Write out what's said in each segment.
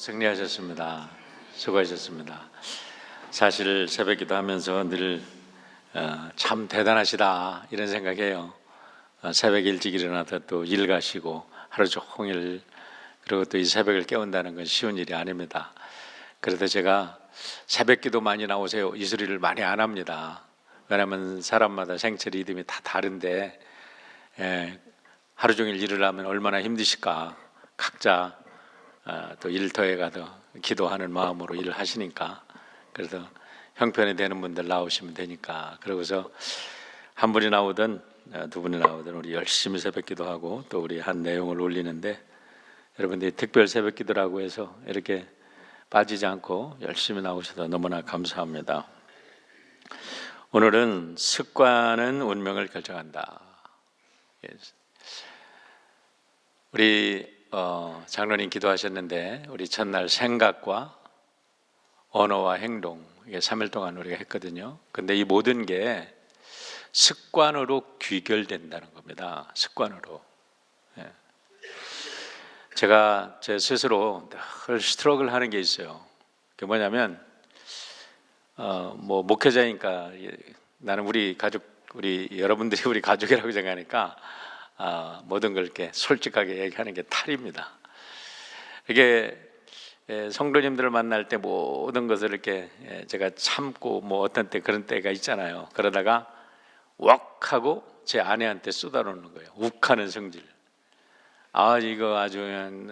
승리하셨습니다. 수고하셨습니다. 사실 새벽기도 하면서 늘 참 대단하시다 이런 생각해요. 새벽 일찍 일어나서 또 일 가시고 하루 종일 그리고 또 이 새벽을 깨운다는 건 쉬운 일이 아닙니다. 그래도 제가 새벽기도 많이 나오세요 이 소리를 많이 안 합니다. 왜냐하면 사람마다 생체 리듬이 다 다른데 하루 종일 일을 하면 얼마나 힘드실까. 각자 또 일터에 가서 기도하는 마음으로 일을 하시니까 그래서 형편이 되는 분들 나오시면 되니까 그러고서 한 분이 나오든 두 분이 나오든 우리 열심히 새벽기도 하고 또 우리 한 내용을 올리는데 여러분들이 특별 새벽기도라고 해서 이렇게 빠지지 않고 열심히 나오셔서 너무나 감사합니다. 오늘은 습관은 운명을 결정한다. 우리 장로님 기도하셨는데 우리 첫날 생각과 언어와 행동 이게 3일 동안 우리가 했거든요. 근데 이 모든 게 습관으로 귀결된다는 겁니다. 습관으로. 제가 제 스스로 늘 스트러글 하는 게 있어요. 그게 뭐냐면 목회자니까 나는 우리 가족 우리 여러분들이 우리 가족이라고 생각하니까 모든 걸 이렇게 솔직하게 얘기하는 게 탈입니다. 이게 성도님들을 만날 때 모든 것을 이렇게 제가 참고 어떤 때 그런 때가 있잖아요. 그러다가 웍 하고 제 아내한테 쏟아놓는 거예요. 욱하는 성질. 이거 아주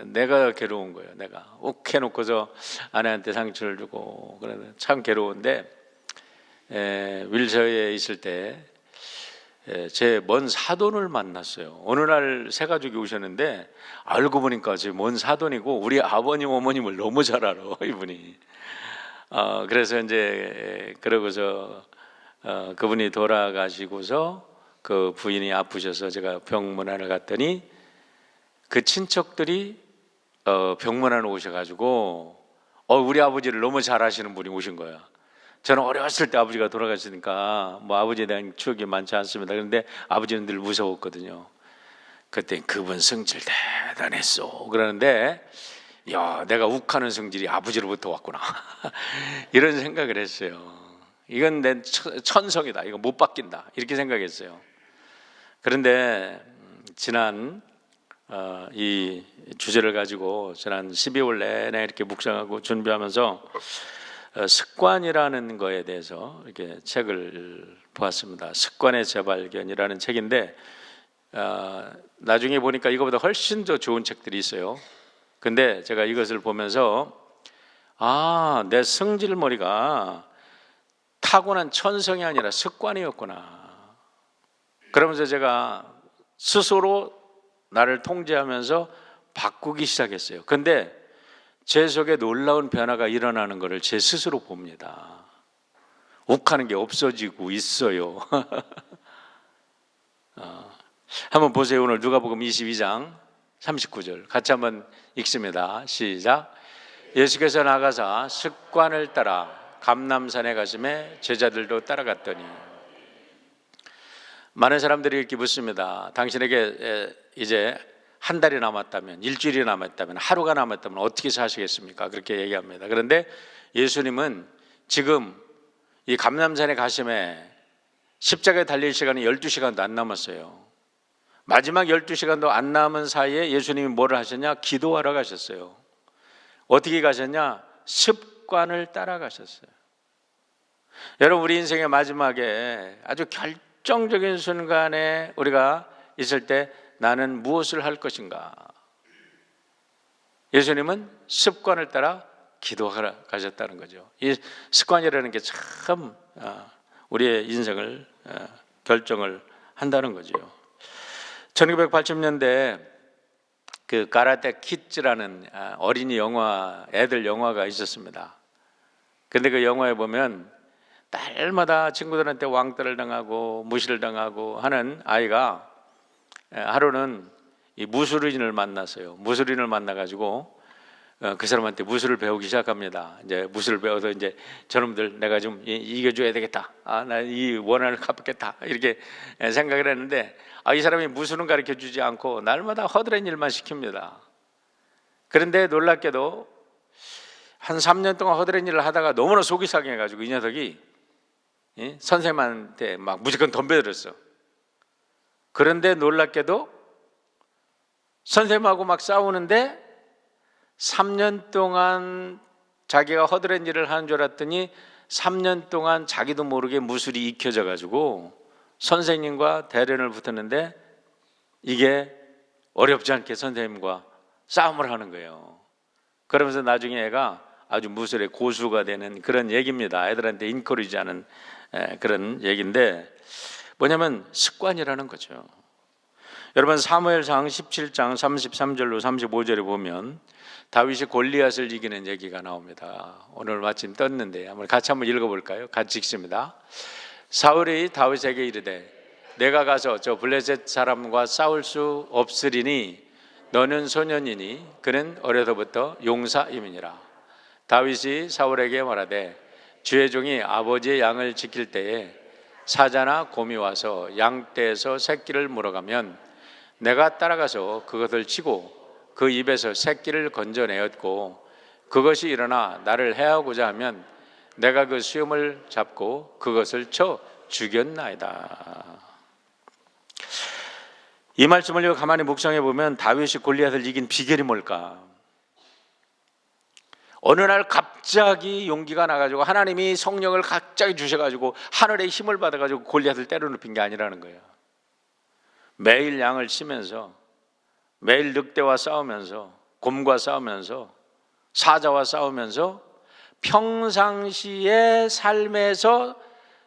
내가 괴로운 거예요. 내가 욱 해놓고서 아내한테 상처를 주고 그러면 참 괴로운데 윌셔에 있을 때 제 먼 사돈을 만났어요. 어느 날 새 가족이 오셨는데 알고 보니까 제 먼 사돈이고 우리 아버님 어머님을 너무 잘 알아 이분이. 그래서 이제 그러고서 그분이 돌아가시고서 그 부인이 아프셔서 제가 병문안을 갔더니 그 친척들이 병문안 오셔가지고 우리 아버지를 너무 잘 아시는 분이 오신 거야. 저는 어렸을 때 아버지가 돌아가시니까 아버지에 대한 추억이 많지 않습니다. 그런데 아버지는 늘 무서웠거든요. 그때 그분 성질 대단했어 그러는데 내가 욱하는 성질이 아버지로부터 왔구나 이런 생각을 했어요. 이건 내 천성이다. 이거 못 바뀐다. 이렇게 생각했어요. 그런데 지난 이 주제를 가지고 지난 12월 내내 이렇게 묵상하고 준비하면서 습관이라는 거에 대해서 이렇게 책을 보았습니다. 습관의 재발견이라는 책인데 나중에 보니까 이거보다 훨씬 더 좋은 책들이 있어요. 근데 제가 이것을 보면서 내 성질머리가 타고난 천성이 아니라 습관이었구나. 그러면서 제가 스스로 나를 통제하면서 바꾸기 시작했어요. 근데 제 속에 놀라운 변화가 일어나는 것을 제 스스로 봅니다. 욱하는 게 없어지고 있어요. 한번 보세요. 오늘 누가복음 22장 39절 같이 한번 읽습니다. 시작. 예수께서 나가사 습관을 따라 감람산에 가심에 제자들도 따라갔더니 많은 사람들이 이렇게 묻습니다. 당신에게 이제 한 달이 남았다면, 일주일이 남았다면, 하루가 남았다면 어떻게 사시겠습니까? 그렇게 얘기합니다. 그런데 예수님은 지금 이 감람산에 가심에 십자가에 달릴 시간이 12시간도 안 남았어요. 마지막 12시간도 안 남은 사이에 예수님이 뭐를 하셨냐? 기도하러 가셨어요. 어떻게 가셨냐? 습관을 따라가셨어요. 여러분, 우리 인생의 마지막에 아주 결정적인 순간에 우리가 있을 때 나는 무엇을 할 것인가? 예수님은 습관을 따라 기도하러 가셨다는 거죠. 이 습관이라는 게 참 우리의 인생을 결정을 한다는 거죠. 1980년대 그 가라테 키즈라는 어린이 영화, 애들 영화가 있었습니다. 근데 그 영화에 보면 날마다 친구들한테 왕따를 당하고 무시를 당하고 하는 아이가 하루는 이 무술인을 만났어요. 무술인을 만나가지고 그 사람한테 무술을 배우기 시작합니다. 이제 무술을 배워서 이제 저놈들 내가 좀 이겨줘야 되겠다. 나 이 원한을 갚겠다. 이렇게 생각을 했는데 이 사람이 무술은 가르쳐 주지 않고 날마다 허드렛 일만 시킵니다. 그런데 놀랍게도 한 3년 동안 허드렛 일을 하다가 너무나 속이 상해가지고 이 녀석이 선생님한테 막 무조건 덤벼들었어. 그런데 놀랍게도 선생님하고 막 싸우는데 3년 동안 자기가 허드렛 일을 하는 줄 알았더니 3년 동안 자기도 모르게 무술이 익혀져 가지고 선생님과 대련을 붙었는데 이게 어렵지 않게 선생님과 싸움을 하는 거예요. 그러면서 나중에 애가 아주 무술의 고수가 되는 그런 얘기입니다. 애들한테 인커리지하는 그런 얘기인데 뭐냐면 습관이라는 거죠. 여러분 사무엘상 17장 33절로 35절에 보면 다윗이 골리앗을 이기는 얘기가 나옵니다. 오늘 마침 떴는데 같이 한번 읽어볼까요? 같이 읽습니다. 사울이 다윗에게 이르되 내가 가서 저 블레셋 사람과 싸울 수 없으리니 너는 소년이니 그는 어려서부터 용사임이니라. 다윗이 사울에게 말하되 주의 종이 아버지의 양을 지킬 때에 사자나 곰이 와서 양떼에서 새끼를 물어가면 내가 따라가서 그것을 치고 그 입에서 새끼를 건져내었고 그것이 일어나 나를 해하고자 하면 내가 그 수염을 잡고 그것을 쳐 죽였나이다. 이 말씀을 가만히 묵상해 보면 다윗이 골리앗을 이긴 비결이 뭘까? 어느 날 갑자기 용기가 나가지고 하나님이 성령을 갑자기 주셔가지고 하늘의 힘을 받아가지고 골리앗을 때려눕힌 게 아니라는 거예요. 매일 양을 치면서 매일 늑대와 싸우면서 곰과 싸우면서 사자와 싸우면서 평상시의 삶에서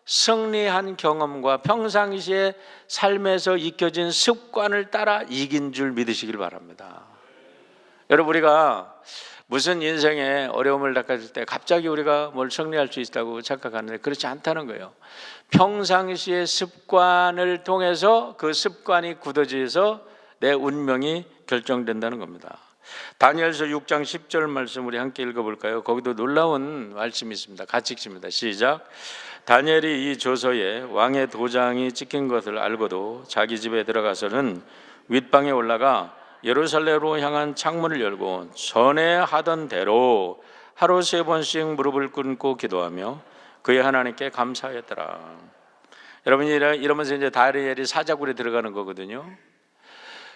승리한 경험과 평상시의 삶에서 익혀진 습관을 따라 이긴 줄 믿으시길 바랍니다. 여러분 우리가 무슨 인생에 어려움을 닥칠 때 갑자기 우리가 뭘 승리할 수 있다고 착각하는데 그렇지 않다는 거예요. 평상시의 습관을 통해서 그 습관이 굳어져서 내 운명이 결정된다는 겁니다. 다니엘서 6장 10절 말씀 우리 함께 읽어볼까요? 거기도 놀라운 말씀이 있습니다. 같이 읽습니다. 시작. 다니엘이 이 조서에 왕의 도장이 찍힌 것을 알고도 자기 집에 들어가서는 윗방에 올라가 예루살렘으로 향한 창문을 열고 전에 하던 대로 하루 3번씩 무릎을 꿇고 기도하며 그의 하나님께 감사했더라. 여러분 이러면서 이제 다니엘이 사자굴에 들어가는 거거든요.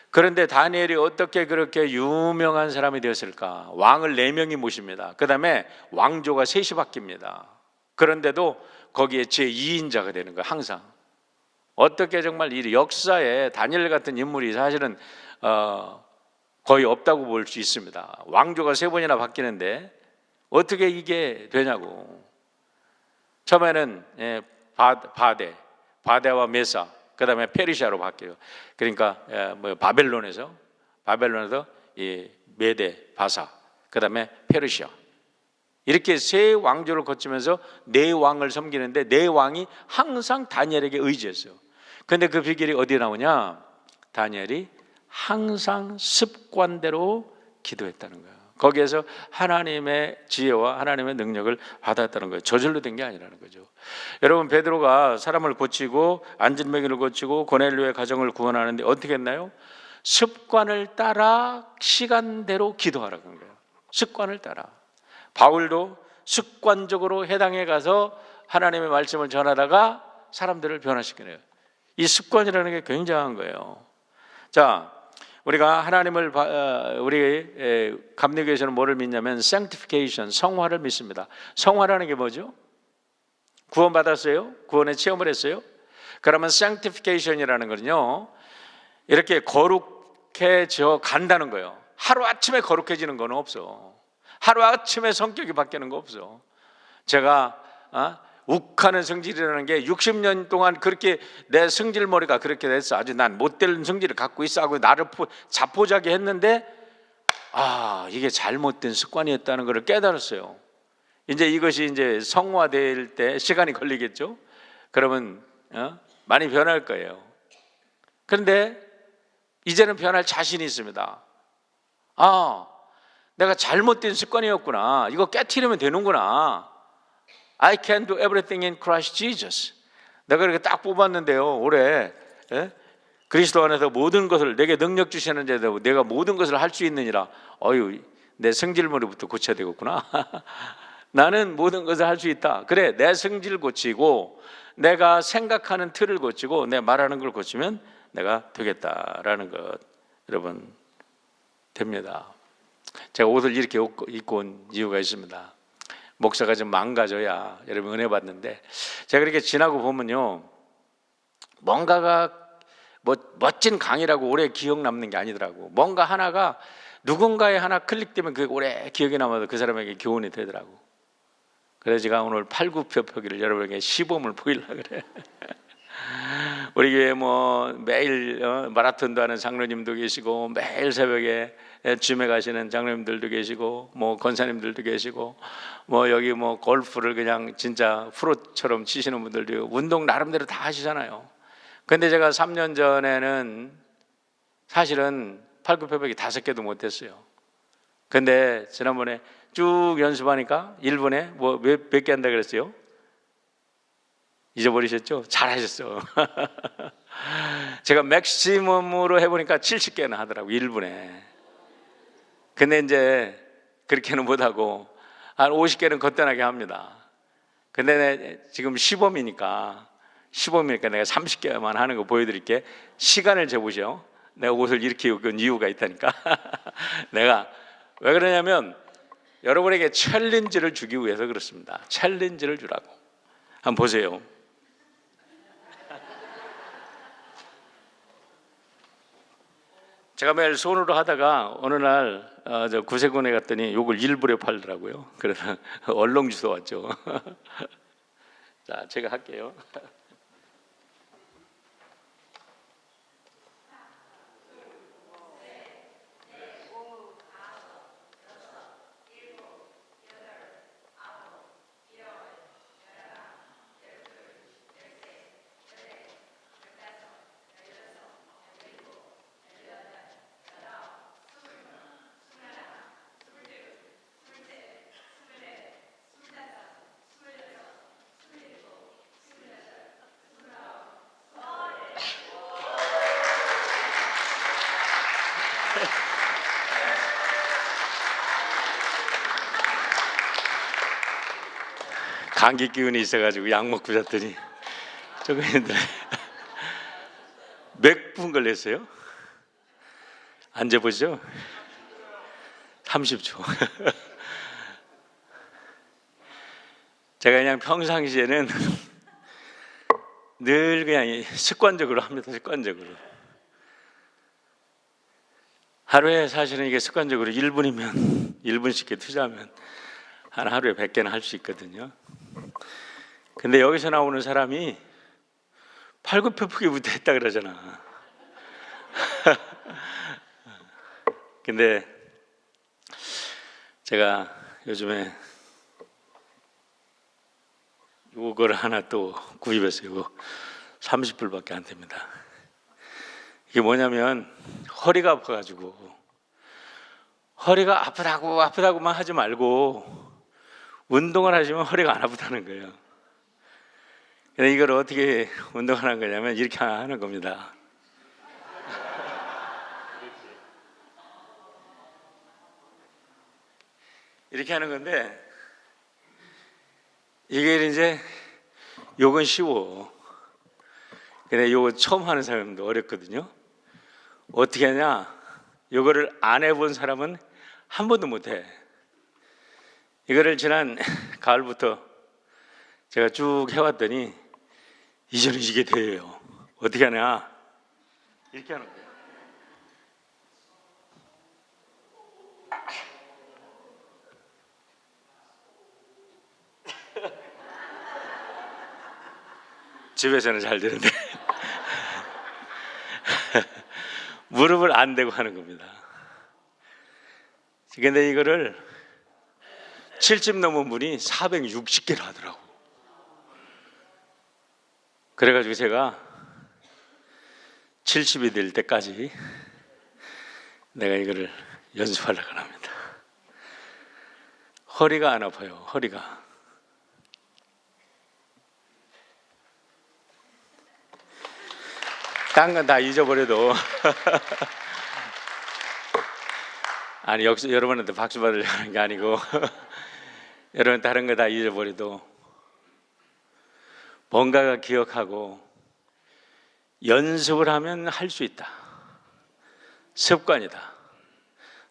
그런데 다니엘이 어떻게 그렇게 유명한 사람이 되었을까? 왕을 4명이 모십니다. 그 다음에 왕조가 3이 바뀝니다. 그런데도 거기에 제2인자가 되는 거예요. 항상 어떻게 정말 이 역사에 다니엘 같은 인물이 사실은 거의 없다고 볼 수 있습니다. 왕조가 3번이나 바뀌는데 어떻게 이게 되냐고. 처음에는 바데와 메사, 그 다음에 페르시아로 바뀌어요. 그러니까 바벨론에서 이 메데, 바사, 그 다음에 페르시아, 이렇게 3 왕조를 거치면서 4 왕을 섬기는데 4 왕이 항상 다니엘에게 의지했어요. 그런데 그 비결이 어디에 나오냐? 다니엘이 항상 습관대로 기도했다는 거예요. 거기에서 하나님의 지혜와 하나님의 능력을 받았다는 거예요. 저절로 된 게 아니라는 거죠. 여러분 베드로가 사람을 고치고 안진뱅이를 고치고 고넬료의 가정을 구원하는데 어떻게 했나요? 습관을 따라 시간대로 기도하라고 한 거예요. 습관을 따라. 바울도 습관적으로 해당에 가서 하나님의 말씀을 전하다가 사람들을 변화시키네요. 이 습관이라는 게 굉장한 거예요. 자, 우리가 하나님을 우리 감리교에서는 뭐를 믿냐면 sanctification, 성화를 믿습니다. 성화라는 게 뭐죠? 구원받았어요? 구원의 체험을 했어요? 그러면 sanctification이라는 거는요, 이렇게 거룩해져 간다는 거예요. 하루아침에 거룩해지는 건 없어. 하루아침에 성격이 바뀌는 거 없어. 제가 욱하는 성질이라는 게 60년 동안 그렇게 내 성질머리가 그렇게 됐어. 아주 난 못된 성질을 갖고 있어 하고 나를 자포자기 했는데 이게 잘못된 습관이었다는 것을 깨달았어요. 이제 이것이 이제 성화될 때 시간이 걸리겠죠. 그러면 많이 변할 거예요. 그런데 이제는 변할 자신이 있습니다. 내가 잘못된 습관이었구나. 이거 깨트리면 되는구나. I can do everything in Christ Jesus. 내가 이렇게 딱 뽑았는데요, 올해 그리스도 안에서 모든 것을 내게 능력 주시는 자도 내가 모든 것을 할 수 있느니라. 내 성질머리부터 고쳐야 되겠구나. 나는 모든 것을 할 수 있다. 그래, 내 성질 고치고 내가 생각하는 틀을 고치고 내 말하는 걸 고치면 내가 되겠다라는 것, 여러분, 됩니다. 제가 옷을 이렇게 입고 온 이유가 있습니다. 목사가 좀 망가져야 여러분 은혜 받는데, 제가 그렇게 지나고 보면요, 뭔가가 멋진 강의라고 오래 기억 남는 게 아니더라고. 뭔가 하나가 누군가의 하나 클릭되면 그게 오래 기억에 남아서 그 사람에게 교훈이 되더라고. 그래서 제가 오늘 팔굽혀펴기를 여러분에게 시범을 보이려고 그래. 우리 교회 뭐 매일 마라톤도 하는 장로님도 계시고, 매일 새벽에 짐에 가시는 장로님들도 계시고, 뭐 권사님들도 계시고, 뭐 여기 뭐 골프를 그냥 진짜 프로처럼 치시는 분들도 있고, 운동 나름대로 다 하시잖아요. 근데 제가 3년 전에는 사실은 팔굽혀펴기 5개도 못했어요. 근데 지난번에 쭉 연습하니까 1분에 뭐 몇 개 한다 그랬어요? 잊어버리셨죠? 잘하셨어. 제가 맥시멈으로 해보니까 70개나 하더라고, 1분에. 근데 이제 그렇게는 못하고 한 50개는 거뜬하게 합니다. 근데 지금 시범이니까 내가 30개만 하는 거 보여드릴게. 시간을 재보죠. 내가 옷을 이렇게 입은 이유가 있다니까. 내가 왜 그러냐면 여러분에게 챌린지를 주기 위해서 그렇습니다. 챌린지를 주라고. 한번 보세요. 제가 매일 손으로 하다가 어느 날 저 구세군에 갔더니 요걸 1불에 팔더라고요. 그래서 얼렁 주워 왔죠. 자, 제가 할게요. 감기 기운이 있어가지고 약 먹고 잤더니 조금 힘들어요. 몇 분 걸렸어요? 앉아보죠. 30초. 제가 그냥 평상시에는 늘 그냥 습관적으로 합니다. 습관적으로. 하루에 사실은 이게 습관적으로 1분이면 1분씩 투자하면 한 하루에 100개는 할 수 있거든요. 근데 여기서 나오는 사람이 팔굽혀펴기부터 했다 그러잖아. 근데 제가 요즘에 이걸 하나 또 구입했어요. 이거 30불밖에 안 됩니다. 이게 뭐냐면 허리가 아파가지고, 허리가 아프다고만 하지 말고 운동을 하시면 허리가 안 아프다는 거예요. 근데 이걸 어떻게 운동하는 거냐면 이렇게 하는 겁니다. 이렇게 하는 건데, 이게 이제 요건 쉬워. 근데 요거 처음 하는 사람도 어렵거든요. 어떻게 하냐? 요거를 안 해본 사람은 한 번도 못 해. 이거를 지난 가을부터 제가 쭉 해왔더니 이제는 이게 돼요. 어떻게 하냐? 이렇게 하는 거예요. 집에서는 잘 되는데 무릎을 안 대고 하는 겁니다. 근데 이거를 70 넘은 분이 460개를 하더라고. 그래가지고 제가 70이 될 때까지 내가 이거를 연습하려고 합니다. 허리가 안 아파요. 허리가. 딴 건 다 잊어버려도 아니 여러분한테 박수 받으려는 게 아니고 여러분 다른 거 다 잊어버려도 뭔가가 기억하고 연습을 하면 할 수 있다. 습관이다.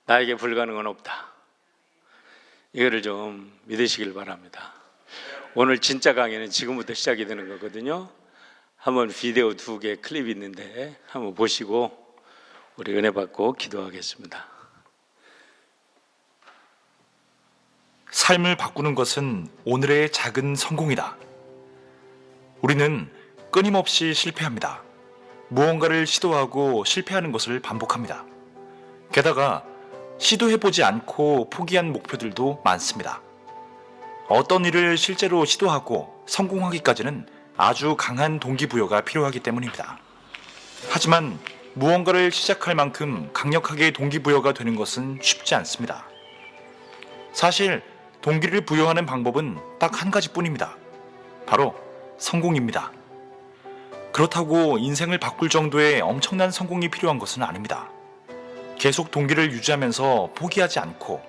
나에게 불가능은 없다. 이거를 좀 믿으시길 바랍니다. 오늘 진짜 강의는 지금부터 시작이 되는 거거든요. 한번 비디오 2개 클립이 있는데 한번 보시고 우리 은혜 받고 기도하겠습니다. 삶을 바꾸는 것은 오늘의 작은 성공이다. 우리는 끊임없이 실패합니다. 무언가를 시도하고 실패하는 것을 반복합니다. 게다가 시도해보지 않고 포기한 목표들도 많습니다. 어떤 일을 실제로 시도하고 성공하기까지는 아주 강한 동기부여가 필요하기 때문입니다. 하지만 무언가를 시작할 만큼 강력하게 동기부여가 되는 것은 쉽지 않습니다. 사실 동기를 부여하는 방법은 딱 한 가지뿐입니다. 바로 성공입니다. 그렇다고 인생을 바꿀 정도의 엄청난 성공이 필요한 것은 아닙니다. 계속 동기를 유지하면서 포기하지 않고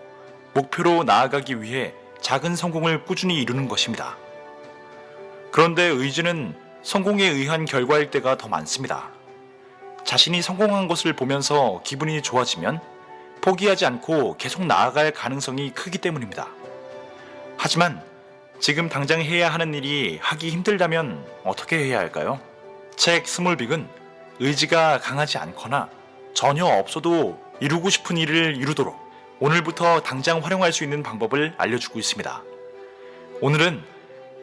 목표로 나아가기 위해 작은 성공을 꾸준히 이루는 것입니다. 그런데 의지는 성공에 의한 결과일 때가 더 많습니다. 자신이 성공한 것을 보면서 기분이 좋아지면 포기하지 않고 계속 나아갈 가능성이 크기 때문입니다. 하지만 지금 당장 해야 하는 일이 하기 힘들다면 어떻게 해야 할까요? 책 스몰빅은 의지가 강하지 않거나 전혀 없어도 이루고 싶은 일을 이루도록 오늘부터 당장 활용할 수 있는 방법을 알려주고 있습니다. 오늘은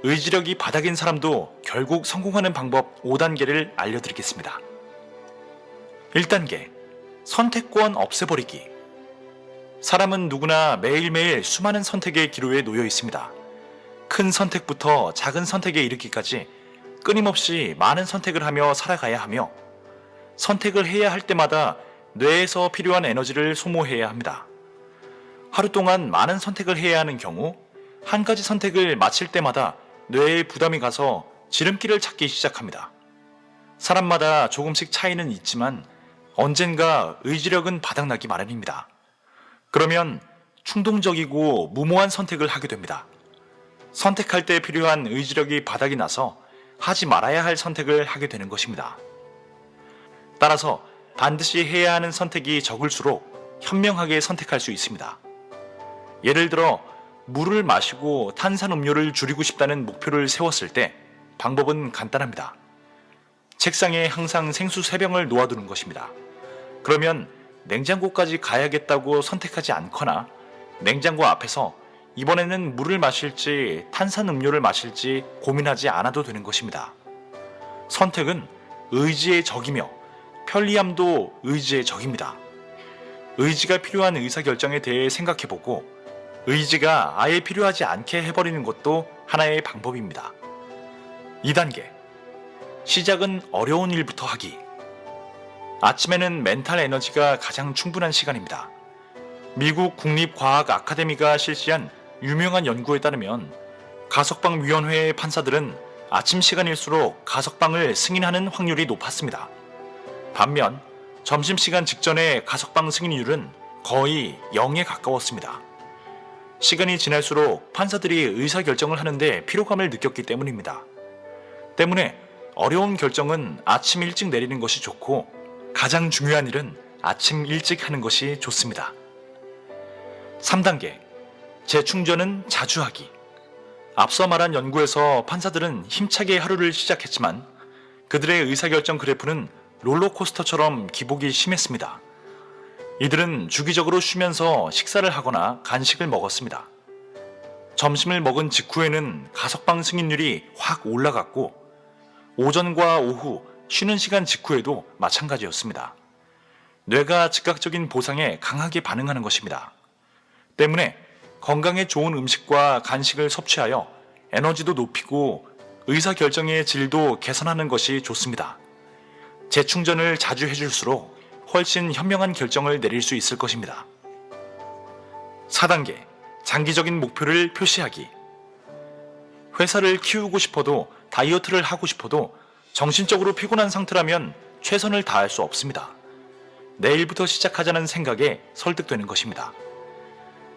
의지력이 바닥인 사람도 결국 성공하는 방법 5단계를 알려드리겠습니다. 1단계, 선택권 없애버리기. 사람은 누구나 매일매일 수많은 선택의 기로에 놓여 있습니다. 큰 선택부터 작은 선택에 이르기까지 끊임없이 많은 선택을 하며 살아가야 하며 선택을 해야 할 때마다 뇌에서 필요한 에너지를 소모해야 합니다. 하루 동안 많은 선택을 해야 하는 경우 한 가지 선택을 마칠 때마다 뇌에 부담이 가서 지름길을 찾기 시작합니다. 사람마다 조금씩 차이는 있지만 언젠가 의지력은 바닥나기 마련입니다. 그러면 충동적이고 무모한 선택을 하게 됩니다. 선택할 때 필요한 의지력이 바닥이 나서 하지 말아야 할 선택을 하게 되는 것입니다. 따라서 반드시 해야 하는 선택이 적을수록 현명하게 선택할 수 있습니다. 예를 들어 물을 마시고 탄산음료를 줄이고 싶다는 목표를 세웠을 때 방법은 간단합니다. 책상에 항상 생수 3병을 놓아두는 것입니다. 그러면 냉장고까지 가야겠다고 선택하지 않거나 냉장고 앞에서 이번에는 물을 마실지 탄산음료를 마실지 고민하지 않아도 되는 것입니다. 선택은 의지의 적이며 편리함도 의지의 적입니다. 의지가 필요한 의사결정에 대해 생각해보고 의지가 아예 필요하지 않게 해버리는 것도 하나의 방법입니다. 2단계, 시작은 어려운 일부터 하기. 아침에는 멘탈 에너지가 가장 충분한 시간입니다. 미국 국립과학 아카데미가 실시한 유명한 연구에 따르면 가석방 위원회의 판사들은 아침 시간일수록 가석방을 승인하는 확률이 높았습니다. 반면 점심시간 직전의 가석방 승인율은 거의 0에 가까웠습니다. 시간이 지날수록 판사들이 의사결정을 하는데 피로감을 느꼈기 때문입니다. 때문에 어려운 결정은 아침 일찍 내리는 것이 좋고 가장 중요한 일은 아침 일찍 하는 것이 좋습니다. 3단계, 재충전은 자주 하기. 앞서 말한 연구에서 판사들은 힘차게 하루를 시작했지만 그들의 의사결정 그래프는 롤러코스터처럼 기복이 심했습니다. 이들은 주기적으로 쉬면서 식사를 하거나 간식을 먹었습니다. 점심을 먹은 직후에는 가석방 승인율이 확 올라갔고 오전과 오후 쉬는 시간 직후에도 마찬가지였습니다. 뇌가 즉각적인 보상에 강하게 반응하는 것입니다. 때문에 건강에 좋은 음식과 간식을 섭취하여 에너지도 높이고 의사결정의 질도 개선하는 것이 좋습니다. 재충전을 자주 해줄수록 훨씬 현명한 결정을 내릴 수 있을 것입니다. 4단계, 장기적인 목표를 표시하기. 회사를 키우고 싶어도 다이어트를 하고 싶어도 정신적으로 피곤한 상태라면 최선을 다할 수 없습니다. 내일부터 시작하자는 생각에 설득되는 것입니다.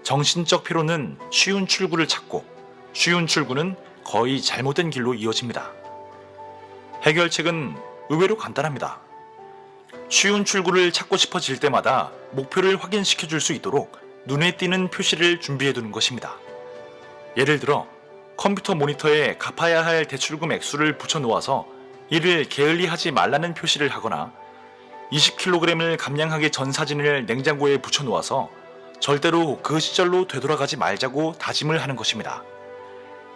정신적 피로는 쉬운 출구를 찾고 쉬운 출구는 거의 잘못된 길로 이어집니다. 해결책은 의외로 간단합니다. 쉬운 출구를 찾고 싶어질 때마다 목표를 확인시켜 줄 수 있도록 눈에 띄는 표시를 준비해 두는 것입니다. 예를 들어 컴퓨터 모니터에 갚아야 할 대출금 액수를 붙여 놓아서 이를 게을리하지 말라는 표시를 하거나 20kg을 감량하기 전 사진을 냉장고에 붙여 놓아서 절대로 그 시절로 되돌아가지 말자고 다짐을 하는 것입니다.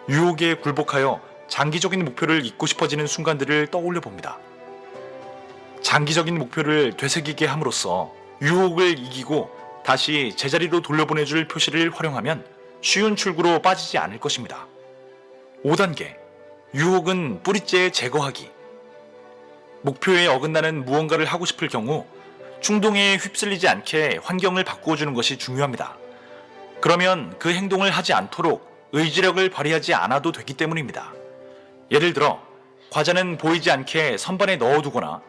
유혹에 굴복하여 장기적인 목표를 잊고 싶어지는 순간들을 떠올려 봅니다. 장기적인 목표를 되새기게 함으로써 유혹을 이기고 다시 제자리로 돌려보내줄 표시를 활용하면 쉬운 출구로 빠지지 않을 것입니다. 5단계, 유혹은 뿌리째 제거하기. 목표에 어긋나는 무언가를 하고 싶을 경우 충동에 휩쓸리지 않게 환경을 바꾸어주는 것이 중요합니다. 그러면 그 행동을 하지 않도록 의지력을 발휘하지 않아도 되기 때문입니다. 예를 들어 과자는 보이지 않게 선반에 넣어두거나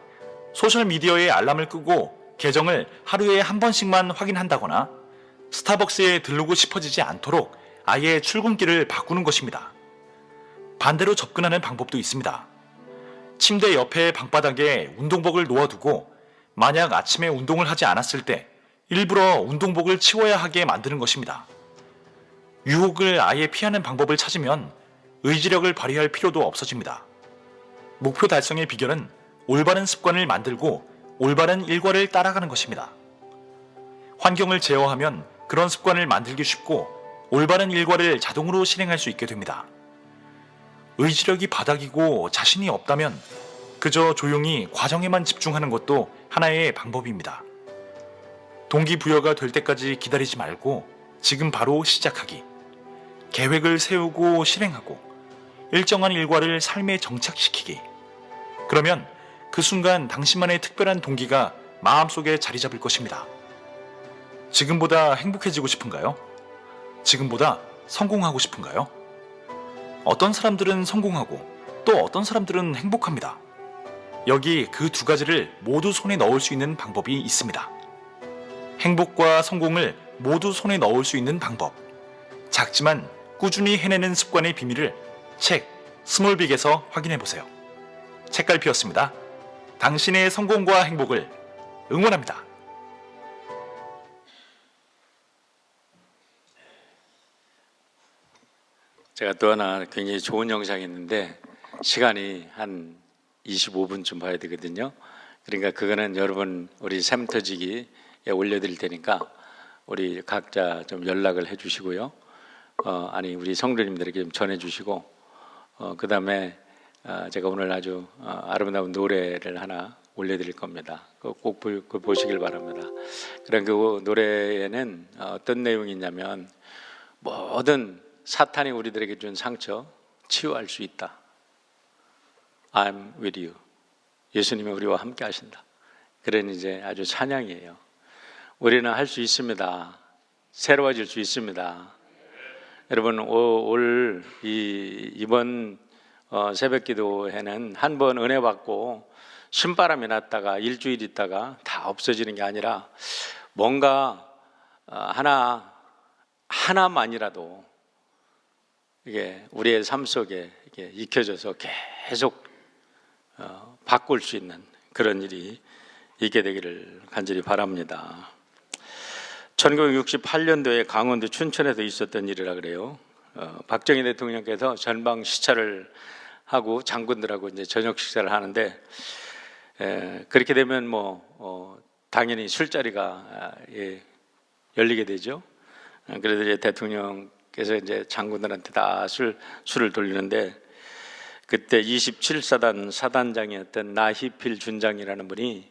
소셜미디어에 알람을 끄고 계정을 하루에 한 번씩만 확인한다거나 스타벅스에 들르고 싶어지지 않도록 아예 출근길을 바꾸는 것입니다. 반대로 접근하는 방법도 있습니다. 침대 옆에 방바닥에 운동복을 놓아두고 만약 아침에 운동을 하지 않았을 때 일부러 운동복을 치워야 하게 만드는 것입니다. 유혹을 아예 피하는 방법을 찾으면 의지력을 발휘할 필요도 없어집니다. 목표 달성의 비결은 올바른 습관을 만들고 올바른 일과를 따라가는 것입니다. 환경을 제어하면 그런 습관을 만들기 쉽고 올바른 일과를 자동으로 실행할 수 있게 됩니다. 의지력이 바닥이고 자신이 없다면 그저 조용히 과정에만 집중하는 것도 하나의 방법입니다. 동기부여가 될 때까지 기다리지 말고 지금 바로 시작하기. 계획을 세우고 실행하고 일정한 일과를 삶에 정착시키기. 그러면 그 순간 당신만의 특별한 동기가 마음속에 자리 잡을 것입니다. 지금보다 행복해지고 싶은가요? 지금보다 성공하고 싶은가요? 어떤 사람들은 성공하고 또 어떤 사람들은 행복합니다. 여기 그 두 가지를 모두 손에 넣을 수 있는 방법이 있습니다. 행복과 성공을 모두 손에 넣을 수 있는 방법. 작지만 꾸준히 해내는 습관의 비밀을 책 스몰빅에서 확인해 보세요. 책갈피였습니다. 당신의 성공과 행복을 응원합니다. 제가 또 하나 굉장히 좋은 영상이 있는데 시간이 한 25분쯤 봐야 되거든요. 그러니까 그거는 여러분 우리 샘터지기에 올려드릴 테니까 우리 각자 좀 연락을 해주시고요. 아니 우리 성도님들에게 좀 전해주시고 그 다음에 제가 오늘 아주 아름다운 노래를 하나 올려드릴 겁니다. 꼭 보시길 바랍니다. 그런 그 노래에는 어떤 내용이 있냐면 모든 사탄이 우리들에게 준 상처 치유할 수 있다. I'm with you. 예수님이 우리와 함께 하신다. 그런 이제 아주 찬양이에요. 우리는 할 수 있습니다. 새로워질 수 있습니다. 여러분 이번 새벽 기도회는 한 번 은혜 받고 신바람이 났다가 일주일 있다가 다 없어지는 게 아니라 뭔가 하나만이라도 이게 우리의 삶 속에 이게 익혀져서 계속 바꿀 수 있는 그런 일이 있게 되기를 간절히 바랍니다. 1968년도에 강원도 춘천에서 있었던 일이라 그래요. 박정희 대통령께서 전방 시찰을 하고 장군들하고 이제 저녁 식사를 하는데 그렇게 되면 당연히 술자리가 열리게 되죠. 그래서 이제 대통령께서 이제 장군들한테 다 술을 돌리는데 그때 27사단 사단장이었던 나희필 준장이라는 분이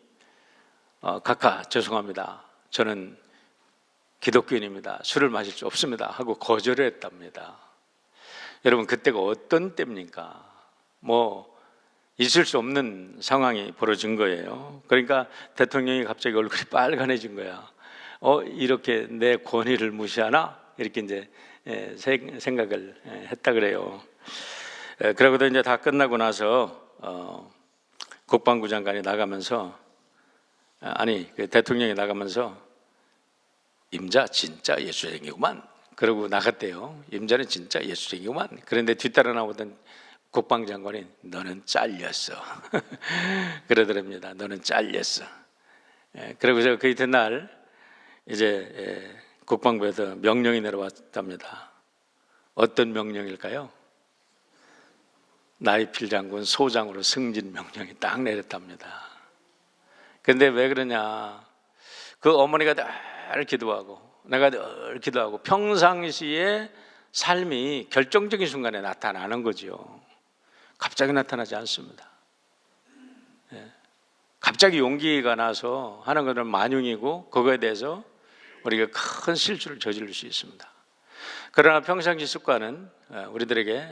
각하 죄송합니다. 저는 기독교인입니다. 술을 마실 수 없습니다. 하고 거절을 했답니다. 여러분 그때가 어떤 때입니까? 있을 수 없는 상황이 벌어진 거예요. 그러니까 대통령이 갑자기 얼굴이 빨간해진 거야. 이렇게 내 권위를 무시하나? 이렇게 이제 생각을 했다 그래요. 그러고도 이제 다 끝나고 나서 국방부 장관이 나가면서 아니 그 대통령이 나가면서 임자 진짜 예수쟁이구만 그러고 나갔대요. 임자는 진짜 예수쟁이구만. 그런데 뒤따라 나오던 국방장관이 너는 잘렸어 그러더랍니다. 너는 잘렸어. 그러고서 그 이튿날 이제 국방부에서 명령이 내려왔답니다. 어떤 명령일까요? 나이필 장군 소장으로 승진 명령이 딱 내렸답니다. 근데 왜 그러냐? 그 어머니가 늘 기도하고 내가 늘 기도하고 평상시에 삶이 결정적인 순간에 나타나는 거죠. 갑자기 나타나지 않습니다. 갑자기 용기가 나서 하는 것은 만용이고 그거에 대해서 우리가 큰 실수를 저지를 수 있습니다. 그러나 평상시 습관은 우리들에게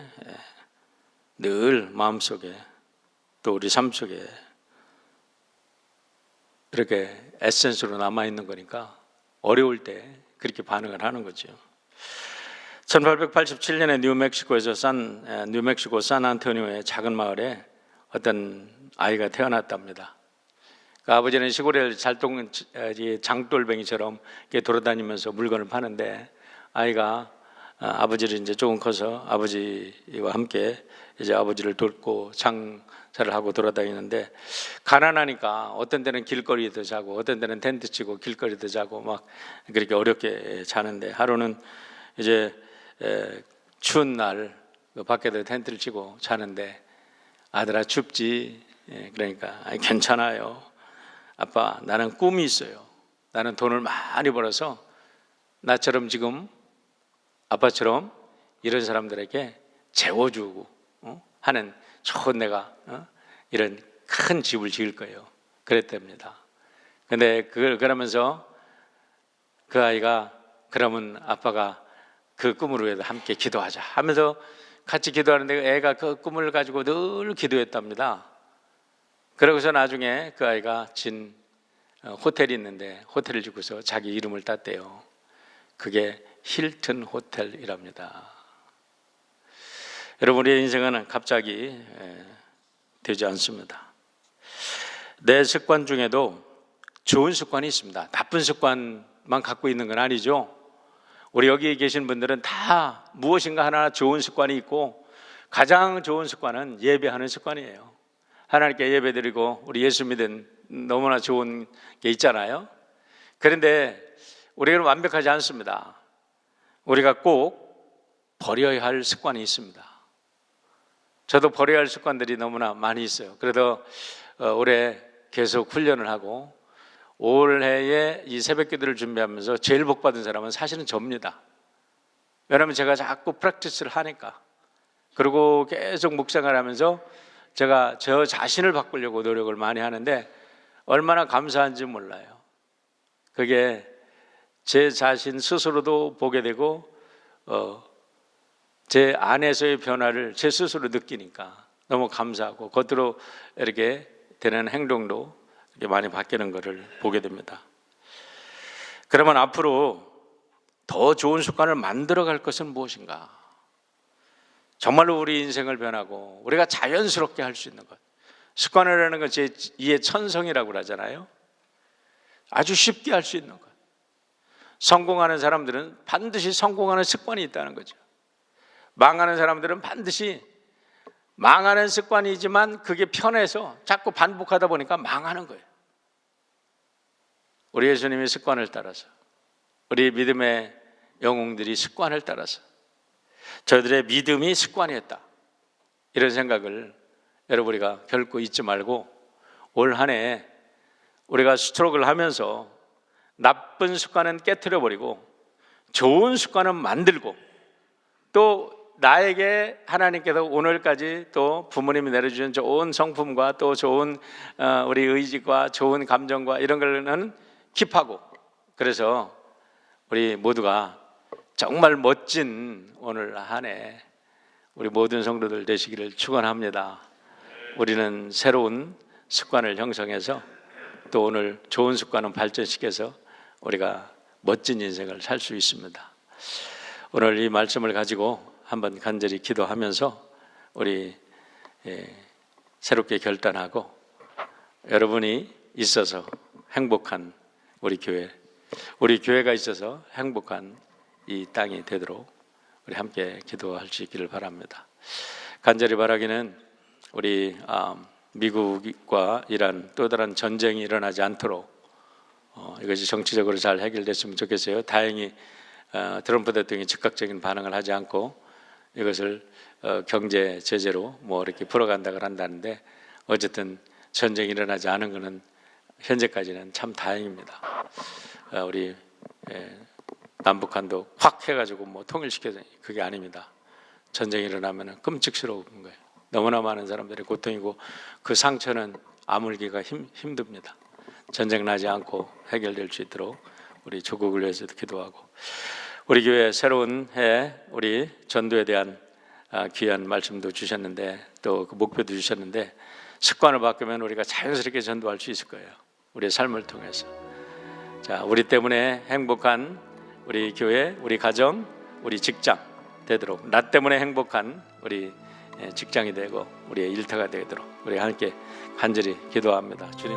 늘 마음속에 또 우리 삶 속에 이렇게 에센스로 남아있는 거니까 어려울 때 그렇게 반응을 하는 거죠. 1887년에 뉴멕시코 산안토니오의 작은 마을에 어떤 아이가 태어났답니다. 그 아버지는 시골에 장돌뱅이처럼 돌아다니면서 물건을 파는데 아이가 아버지를 이제 조금 커서 아버지와 함께 이제 아버지를 돕고 장사를 하고 돌아다니는데 가난하니까 어떤 데는 길거리에도 자고 어떤 데는 텐트 치고 길거리에도 자고 막 그렇게 어렵게 자는데 하루는 이제 추운 날 밖에도 텐트를 치고 자는데 아들아 춥지? 그러니까 괜찮아요. 아빠 나는 꿈이 있어요. 나는 돈을 많이 벌어서 나처럼 지금 아빠처럼 이런 사람들에게 재워주고 하는 좋은 내가 이런 큰 집을 지을 거예요. 그랬답니다. 근데 그걸 그러면서 그 아이가 그러면 아빠가 그 꿈을 위해서 함께 기도하자 하면서 같이 기도하는데 애가 그 꿈을 가지고 늘 기도했답니다. 그러고서 나중에 그 아이가 진 호텔이 있는데 호텔을 짓고서 자기 이름을 땄대요. 그게 힐튼 호텔이랍니다. 여러분 우리의 인생은 갑자기 되지 않습니다. 내 습관 중에도 좋은 습관이 있습니다. 나쁜 습관만 갖고 있는 건 아니죠. 우리 여기 계신 분들은 다 무엇인가 하나 좋은 습관이 있고 가장 좋은 습관은 예배하는 습관이에요. 하나님께 예배드리고 우리 예수 믿은 너무나 좋은 게 있잖아요. 그런데 우리는 완벽하지 않습니다. 우리가 꼭 버려야 할 습관이 있습니다. 저도 버려야 할 습관들이 너무나 많이 있어요. 그래도 올해 계속 훈련을 하고 올해에 이 새벽기도를 준비하면서 제일 복받은 사람은 사실은 접니다. 왜냐하면 제가 자꾸 프랙티스를 하니까 그리고 계속 묵상을 하면서 제가 저 자신을 바꾸려고 노력을 많이 하는데 얼마나 감사한지 몰라요. 그게 제 자신 스스로도 보게 되고 제 안에서의 변화를 제 스스로 느끼니까 너무 감사하고 겉으로 이렇게 되는 행동도 이렇게 많이 바뀌는 것을 보게 됩니다. 그러면 앞으로 더 좋은 습관을 만들어갈 것은 무엇인가? 정말로 우리 인생을 변하고 우리가 자연스럽게 할 수 있는 것. 습관이라는 건 제2의 천성이라고 그러잖아요. 아주 쉽게 할 수 있는 것. 성공하는 사람들은 반드시 성공하는 습관이 있다는 거죠. 망하는 사람들은 반드시 망하는 습관이지만 그게 편해서 자꾸 반복하다 보니까 망하는 거예요. 우리 예수님이 습관을 따라서 우리 믿음의 영웅들이 습관을 따라서 저들의 믿음이 습관이었다. 이런 생각을 여러분 우리가 결코 잊지 말고 올 한 해 우리가 스트로크를 하면서 나쁜 습관은 깨트려버리고 좋은 습관은 만들고 또 나에게 하나님께서 오늘까지 또 부모님이 내려주신 좋은 성품과 또 좋은 우리 의지과 좋은 감정과 이런 거는 킵하고 그래서 우리 모두가 정말 멋진 오늘 한 해 우리 모든 성도들 되시기를 축원합니다. 우리는 새로운 습관을 형성해서 또 오늘 좋은 습관을 발전시켜서 우리가 멋진 인생을 살 수 있습니다. 오늘 이 말씀을 가지고 한번 간절히 기도하면서 우리 새롭게 결단하고 여러분이 있어서 행복한 우리 교회가 있어서 행복한 이 땅이 되도록 우리 함께 기도할 수 있기를 바랍니다. 간절히 바라기는 우리 미국과 이란 또 다른 전쟁이 일어나지 않도록 이것이 정치적으로 잘 해결됐으면 좋겠어요. 다행히 트럼프 대통령이 즉각적인 반응을 하지 않고 이것을 경제 제재로 뭐 이렇게 풀어간다고 한다는데 어쨌든 전쟁이 일어나지 않은 것은 현재까지는 참 다행입니다. 우리 남북한도 확 해가지고 뭐 통일시켜서 그게 아닙니다. 전쟁이 일어나면 끔찍스러운 거예요. 너무나 많은 사람들의 고통이고 그 상처는 아물기가 힘듭니다. 전쟁 나지 않고 해결될 수 있도록 우리 조국을 위해서도 기도하고 우리 교회 새로운 해 우리 전도에 대한 귀한 말씀도 주셨는데 또 그 목표도 주셨는데 습관을 바꾸면 우리가 자연스럽게 전도할 수 있을 거예요. 우리의 삶을 통해서. 자, 우리 때문에 행복한 우리 교회, 우리 가정, 우리 직장 되도록 나 때문에 행복한 우리 직장이 되고 우리의 일터가 되도록 우리 함께 간절히 기도합니다. 주님.